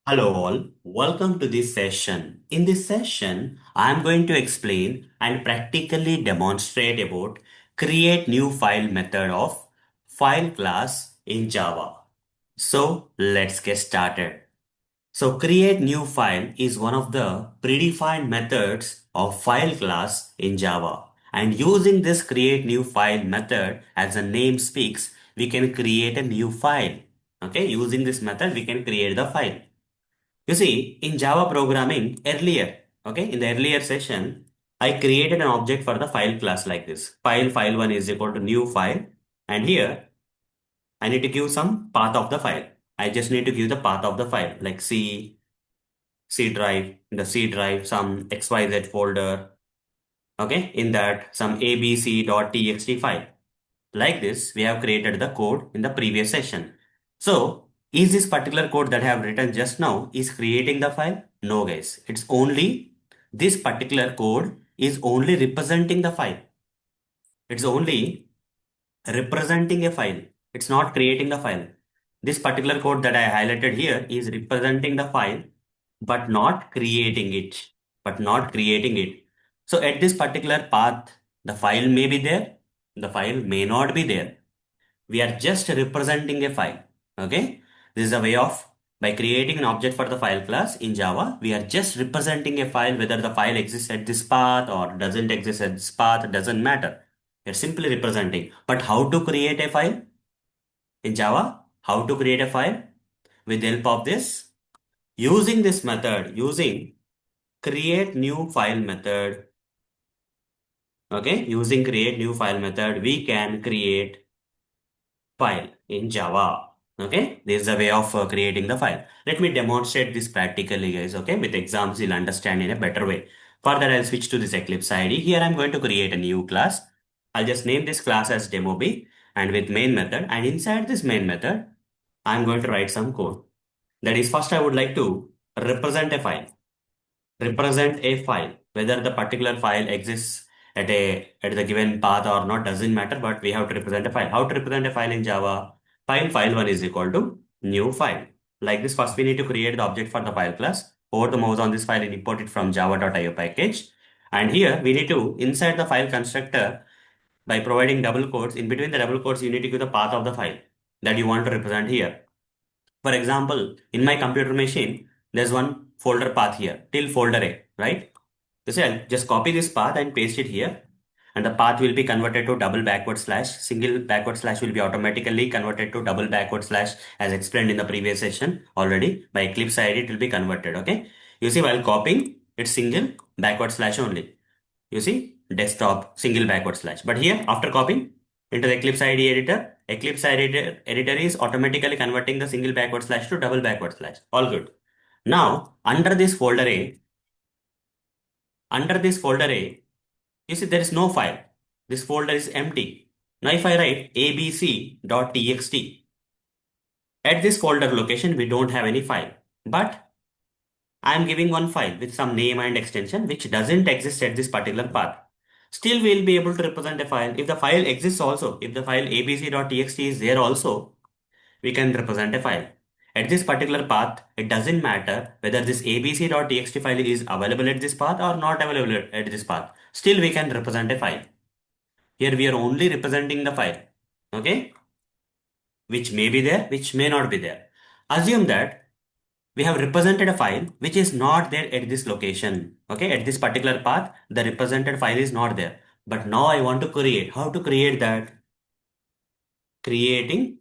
Hello all, welcome to this session. In this session, I am going to explain and practically demonstrate about create new file method of file class in Java. So let's get started. So create new file is one of the predefined methods of file class in Java. And using this create new file method, as the name speaks, we can create a new file. Okay, using this method, we can create the file. You see, in Java programming earlier, okay, in the earlier session, I created an object for the file class like this. File1 is equal to new file. And here, I need to give some path of the file. I just need to give the path of the file like C drive, in the C drive, some XYZ folder. Okay, in that some abc.txt file. Like this, we have created the code in the previous session. So, is this particular code that I have written just now is creating the file? No, guys. It's only this particular code is only representing the file. It's only representing a file. It's not creating the file. This particular code that I highlighted here is representing the file, but not creating it. But not creating it. So at this particular path, the file may be there, the file may not be there. We are just representing a file. Okay, this is a way of, by creating an object for the file class in Java, we are just representing a file. Whether the file exists at this path or doesn't exist at this path doesn't matter. It's simply representing. But how to create a file in Java? How to create a file? With the help of this, using this method, using create new file method. Okay, using create new file method, we can create file in Java. Okay, this is a way of creating the file. Let me demonstrate this practically, guys. Okay, with examples, you'll understand in a better way. Further, I'll switch to this Eclipse ID. Here, I'm going to create a new class. I'll just name this class as demo B and with main method. And inside this main method, I'm going to write some code. That is, first, I would like to represent a file. Represent a file. Whether the particular file exists at the given path or not doesn't matter, but we have to represent a file. How to represent a file in Java? File1 is equal to new file. Like this, first we need to create the object for the file class. Over the mouse on this file and import it from java.io package. And here we need to inside the file constructor by providing double quotes. In between the double quotes, you need to give the path of the file that you want to represent here. For example, in my computer machine, there's one folder path here till folder A, right? You see, I'll just copy this path and paste it here. And the path will be converted to double backward slash. Single backward slash will be automatically converted to double backward slash as explained in the previous session already. By Eclipse ID, it will be converted, okay? You see, while copying, it's single backward slash only. You see, desktop single backward slash. But here, after copying into the Eclipse ID editor, editor is automatically converting the single backward slash to double backward slash. All good. Now, under this folder A, you see there is no file. This folder is empty. Now if I write abc.txt, at this folder location, we don't have any file. But I am giving one file with some name and extension which doesn't exist at this particular path. Still, we'll be able to represent a file. If the file exists also, if the file abc.txt is there also, we can represent a file. At this particular path, it doesn't matter whether this abc.txt file is available at this path or not available at this path. Still, we can represent a file. Here we are only representing the file, okay? Which may be there, which may not be there. Assume that we have represented a file which is not there at this location, okay? At this particular path, the represented file is not there. But now I want to create. How to create that? Creating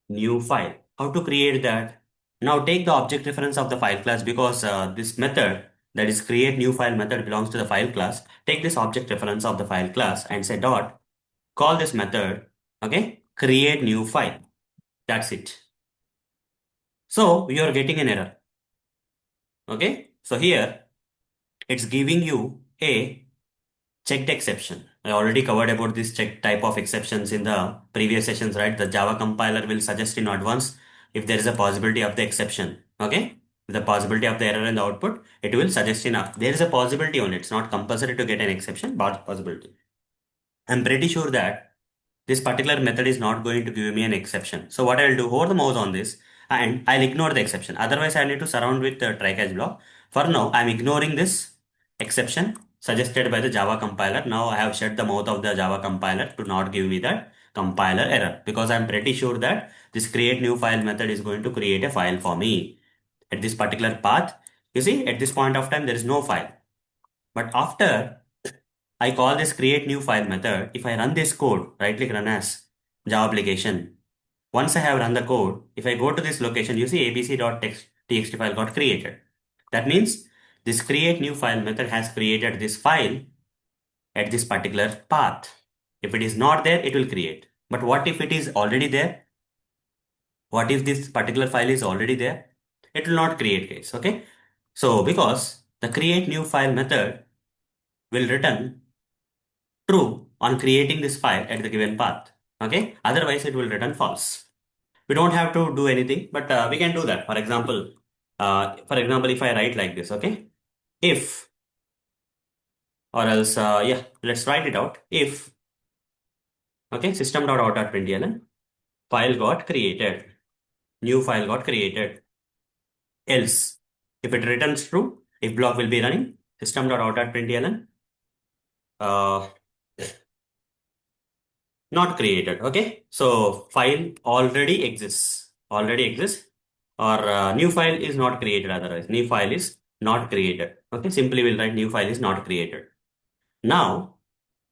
new file. How to create that? Now take the object reference of the file class because this method, that is create new file method, belongs to the file class. Take this object reference of the file class and say dot, call this method, okay, create new file. That's it. So you are getting an error. Okay. So here it's giving you a checked exception. I already covered about this check type of exceptions in the previous sessions, right? The Java compiler will suggest in advance if there is a possibility of the exception. Okay. The possibility of the error in the output, it will suggest there is a possibility on it. It's not compulsory to get an exception, but possibility. I'm pretty sure that this particular method is not going to give me an exception. So what I'll do, over the mouse on this, and I'll ignore the exception. Otherwise, I need to surround with the try catch block. For now, I'm ignoring this exception suggested by the Java compiler. Now I have shut the mouth of the Java compiler to not give me that compiler error, because I'm pretty sure that this create new file method is going to create a file for me at this particular path. You see, at this point of time, there is no file. But after I call this create new file method, if I run this code, right click run as Java application. Once I have run the code, if I go to this location, you see abc.txt file got created. That means this create new file method has created this file at this particular path. If it is not there, it will create. But what if it is already there? What if this particular file is already there? It will not create, guys. Okay. So because the create new file method will return true on creating this file at the given path. Okay. Otherwise, it will return false. We don't have to do anything, but we can do that. For example, if I write like this, okay, if, or else, yeah, let's write it out. If, okay, system.out.println, file got created, new file got created. Else, if it returns true, if block will be running, system.out.println, uh, not created. Okay, so file already exists, or new file is not created. Otherwise, new file is not created. Okay, simply we'll write new file is not created. Now,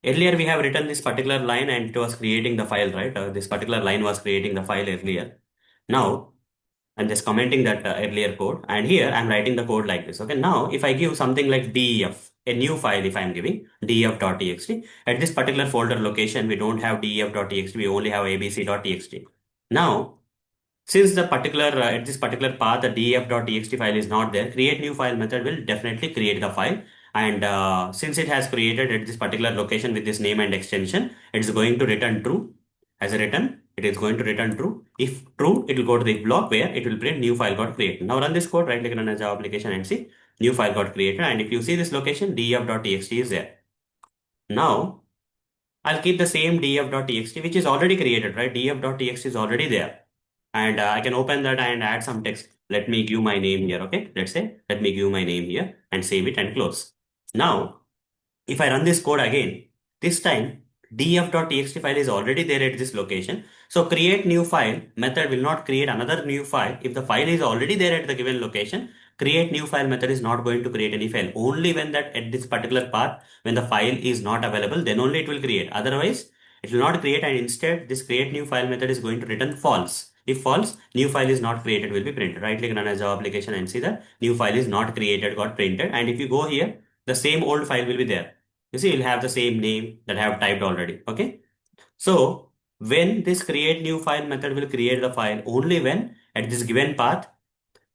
earlier we have written this particular line and it was creating the file, right? This particular line was creating the file earlier. Now, I'm just commenting that earlier code, and here I'm writing the code like this. Okay, now if I give something like def, a new file, if I'm giving def.txt, at this particular folder location, we don't have def.txt, we only have abc.txt. Now, since the particular at this particular path, the def.txt file is not there, create new file method will definitely create the file. And since it has created at this particular location with this name and extension, it's going to return true. As a return, it is going to return true. If true, it will go to the block where it will print new file got created. Now run this code, right click on a Java application and see new file got created. And if you see this location, def.txt is there. Now I'll keep the same def.txt which is already created, right? Def.txt is already there. And I can open that and add some text. Let me give my name here, okay? Let's say, let me give my name here and save it and close. Now, if I run this code again, this time df.txt file is already there at this location. So create new file method will not create another new file. If the file is already there at the given location, create new file method is not going to create any file. Only when that at this particular path, when the file is not available, then only it will create. Otherwise, it will not create, and instead this create new file method is going to return false. If false, new file is not created will be printed. Right click on a Java application and see that new file is not created got printed. And if you go here, the same old file will be there. You see, you'll have the same name that I have typed already. Okay. So when this create new file method will create the file only when at this given path,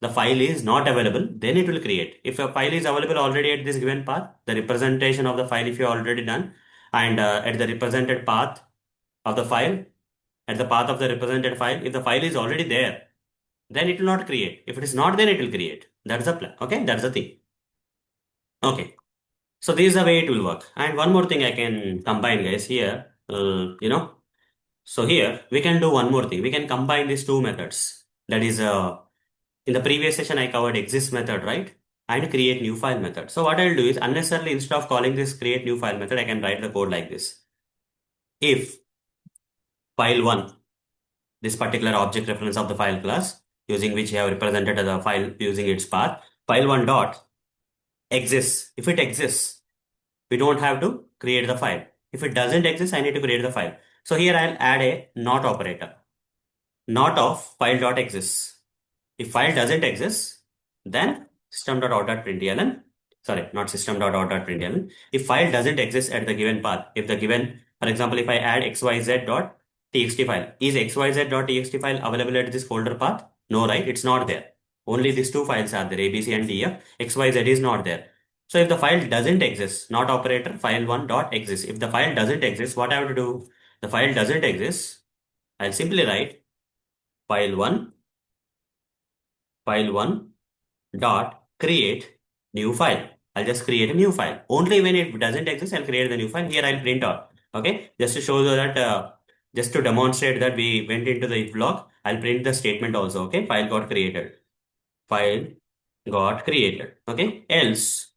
the file is not available, then it will create. If a file is available already at this given path, the representation of the file, if you already done, and at the represented path of the file, at the path of the represented file, if the file is already there, then it will not create. If it is not there, it will create. That's the plan. Okay. That's the thing. Okay. So this is the way it will work. And one more thing I can combine, guys, here, so here we can do one more thing. We can combine these two methods. That is, in the previous session, I covered exist method, right? And create new file method. So what I'll do is unnecessarily, instead of calling this create new file method, I can write the code like this. If file one, this particular object reference of the file class, using which I have represented the file using its path, file one dot exists. If it exists, we don't have to create the file. If it doesn't exist, I need to create the file. So here I'll add a not operator. Not of file.exists. If file doesn't exist, then system.out.println, sorry, not system.out.println. If file doesn't exist at the given path, if the given, for example, if I add xyz.txt file, is xyz.txt file available at this folder path? No, right? It's not there. Only these two files are there, abc and df. xyz is not there. So if the file doesn't exist, not operator, file1.exist. If the file doesn't exist, what I have to do? The file doesn't exist. I'll simply write file1 dot create new file. I'll just create a new file. Only when it doesn't exist, I'll create the new file. Here I'll print out. Okay, just to show you that, just to demonstrate that we went into the if block I'll print the statement also. Okay, file got created. File got created. Okay, else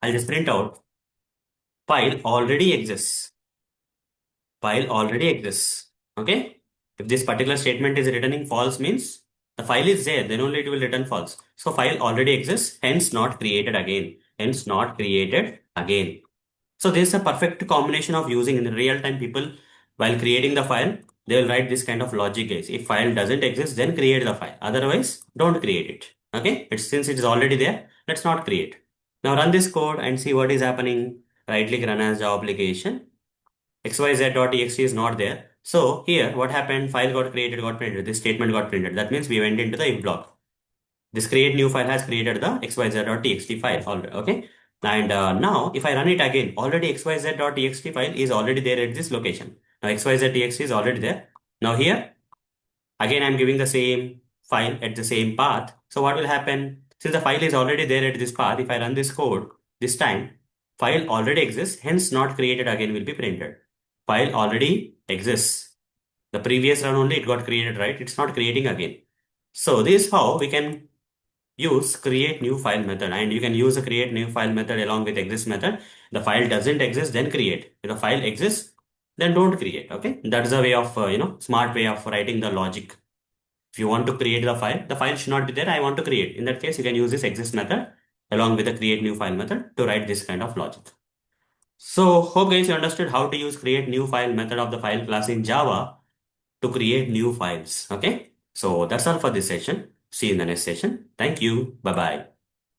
I'll just print out file already exists. File already exists. Okay, if this particular statement is returning false means the file is there, then only it will return false. So file already exists, hence not created again. Hence not created again. So this is a perfect combination of using in real time. People while creating the file, they will write this kind of logic guys. If file doesn't exist, then create the file. Otherwise, don't create it. Okay, it's since it is already there, let's not create. Now run this code and see what is happening. Right click run as Java application. xyz.txt is not there. So here what happened? File got created, got printed. This statement got printed. That means we went into the if block. This create new file has created the xyz.txt file already. Okay. And now if I run it again, already xyz.txt file is already there at this location. Now xyz.txt is already there. Now here again I'm giving the same file at the same path. So what will happen? Since the file is already there at this path, if I run this code this time, file already exists, hence not created again will be printed. File already exists. The previous run only it got created, right? It's not creating again. So this is how we can use create new file method, and you can use the create new file method along with exist method. The file doesn't exist, then create. If the file exists, then don't create. Okay, that's the way of smart way of writing the logic. If you want to create the file should not be there. I want to create. In that case, you can use this exist method along with the create new file method to write this kind of logic. So hope guys you understood how to use create new file method of the file class in Java to create new files. Okay, so that's all for this session. See you in the next session. Thank you. Bye bye.